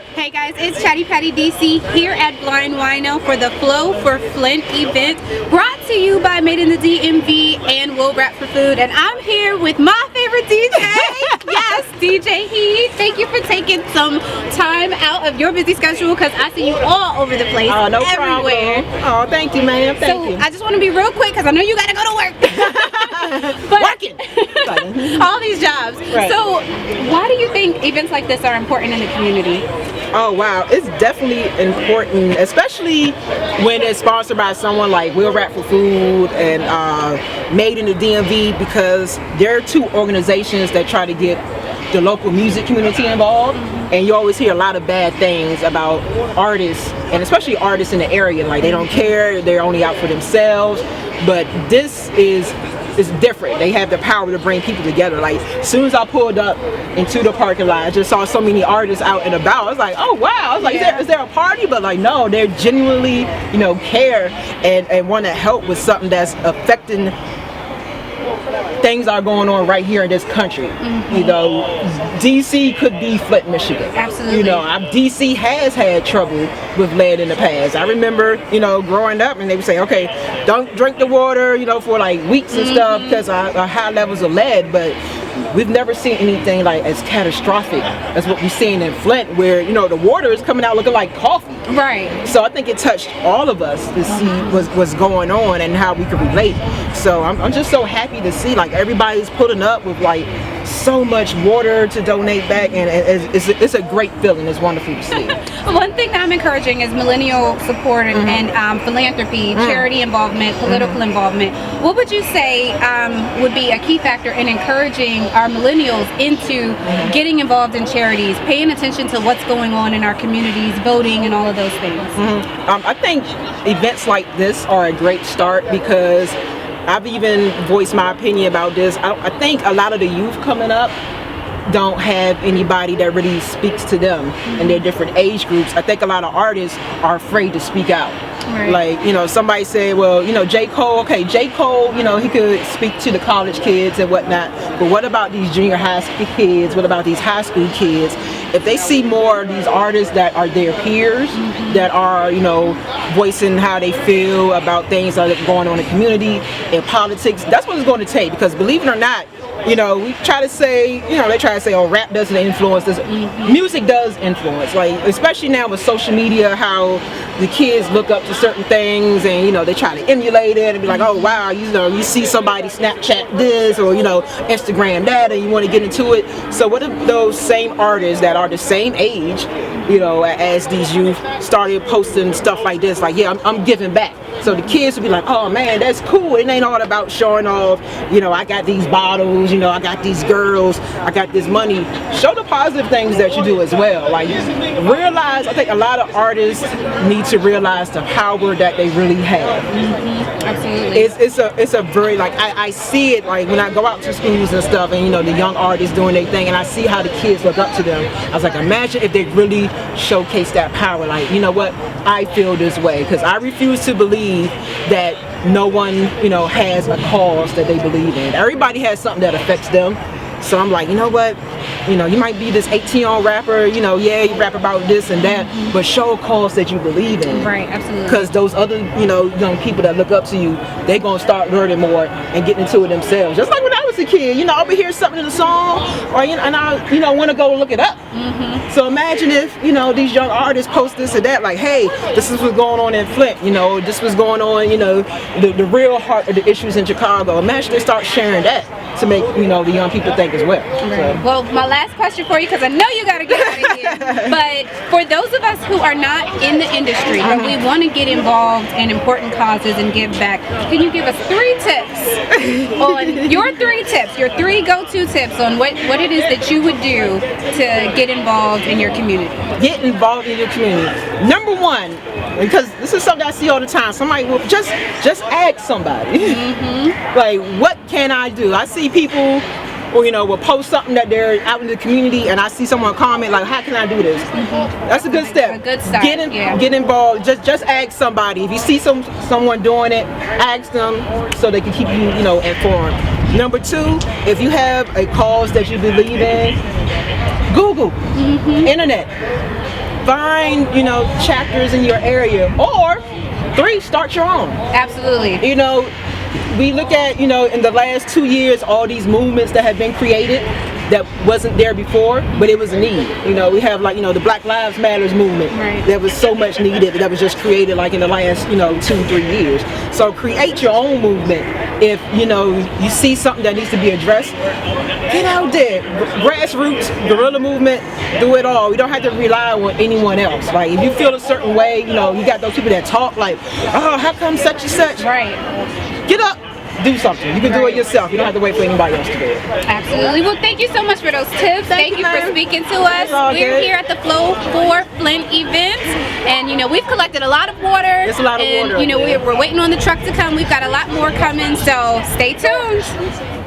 Hey guys, it's Chatty DC here at Blind Wino for the Flow for Flint event, brought to you by Made in the DMV and Will Rap for Food. And I'm here with my favorite DJ, yes, DJ Heat. Thank you for taking some time out of your busy schedule because I see you all over the place, no everywhere. Problem. Oh, thank you, ma'am. Thank you. I just want to be real quick because I know you got to go to work. But working. all these jobs. Right. So why do you think events like this are important in the community? Oh wow, it's definitely important, especially when it's sponsored by someone like Will Rap for Food and Made in the DMV, because they're two organizations that try to get the local music community involved. And you always hear a lot of bad things about artists, and especially artists in the area, like they don't care, they're only out for themselves. But this is different. They have the power to bring people together. Like as soon as I pulled up into the parking lot, I just saw so many artists out and about. I was like, oh wow. I was like, is there a party? But like, no, they're genuinely, care and want to help with something that's affecting things are going on right here in this country. DC could be Flint, Michigan. Absolutely. DC has had trouble with lead in the past. I remember, growing up, and they would say, okay, don't drink the water, for like weeks and stuff because of high levels of lead. But we've never seen anything like as catastrophic as what we've seen in Flint, where the water is coming out looking like coffee. Right. So I think it touched all of us to see what's going on and how we could relate. So I'm just so happy to see like everybody's putting up with like so much water to donate back, and it's a great feeling. It's wonderful to see. One thing that I'm encouraging is millennial support and philanthropy, charity involvement, political involvement. What would you say would be a key factor in encouraging our millennials into getting involved in charities, paying attention to what's going on in our communities, voting, and all of those things? I think events like this are a great start, because I've even voiced my opinion about this. I think a lot of the youth coming up don't have anybody that really speaks to them in their different age groups. I think a lot of artists are afraid to speak out. Right. Like, somebody said, well, J. Cole, he could speak to the college kids and whatnot, but what about these junior high school kids? What about these high school kids? If they see more of these artists that are their peers, that are, voicing how they feel about things that are going on in the community and politics, that's what it's going to take. Because believe it or not, we try to say, they try to say, oh, rap doesn't influence this. Music does influence, like, especially now with social media, how the kids look up to certain things and, they try to emulate it and be like, oh, wow, you see somebody Snapchat this or, Instagram that, and you want to get into it. So what if those same artists that are the same age, as these youth started posting stuff like this, like, yeah, I'm giving back. So the kids would be like, oh man, that's cool. It ain't all about showing off, I got these bottles, I got these girls, I got this money. Show the positive things that you do as well. Like, realize, I think a lot of artists need to realize the power that they really have. Absolutely. It's a very, like, I see it, like, when I go out to schools and stuff and, the young artists doing their thing, and I see how the kids look up to them. I was like, imagine if they really showcase that power. Like, you know what, I feel this way, because I refuse to believe that no one, has a cause that they believe in. Everybody has something that affects them. So I'm like, you know what, you might be this 18-year-old rapper, you rap about this and that, but show a cause that you believe in. Right, absolutely. Because those other, young people that look up to you, they're going to start learning more and getting into it themselves. Just like when I was a kid, I'll be hearing something in the song, or, and I, want to go look it up. So imagine if, these young artists post this and that, like, hey, this is what's going on in Flint, this was going on, the real heart of the issues in Chicago. Imagine they start sharing that to make, the young people think as well. Right. So. Well, my last question for you, because I know you got to get out of here, but for those of us who are not in the industry, but we want to get involved in important causes and give back, can you give us 3 tips on your 3 tips, your 3 go-to tips on what it is that you would do to get involved in your community? Get involved in your community. Number 1, because this is something I see all the time. Somebody will just ask somebody, like, what can I do? I see people, or will post something that they're out in the community, and I see someone comment like, how can I do this? That's a good step. A good start. Get involved. Just ask somebody. If you see someone doing it, ask them so they can keep you informed. Number 2, if you have a cause that you believe in, Google, internet. find, you know, chapters in your area, or 3, start your own. Absolutely. You know, we look at, you know, in the last 2 years, all these movements that have been created that wasn't there before, but it was a need. You know, we have, like, you know, the Black Lives Matters movement. Right. That was so much needed, that was just created like in the last, you know, 2-3 years. So create your own movement. If, you know, you see something that needs to be addressed, get out there. Grassroots, guerrilla movement, do it all. We don't have to rely on anyone else. Like, if you feel a certain way, you know, you got those people that talk like, oh, how come such and such? Right. Get up, do something. You can do it yourself. You don't have to wait for anybody else to do it. Absolutely. Well, thank you so much for those tips. Thank you for speaking to us. We're here at the Flow for Flint event, and you know, we've collected a lot of water. It's a lot of water. And you know, we're waiting on the truck to come. We've got a lot more coming, so stay tuned.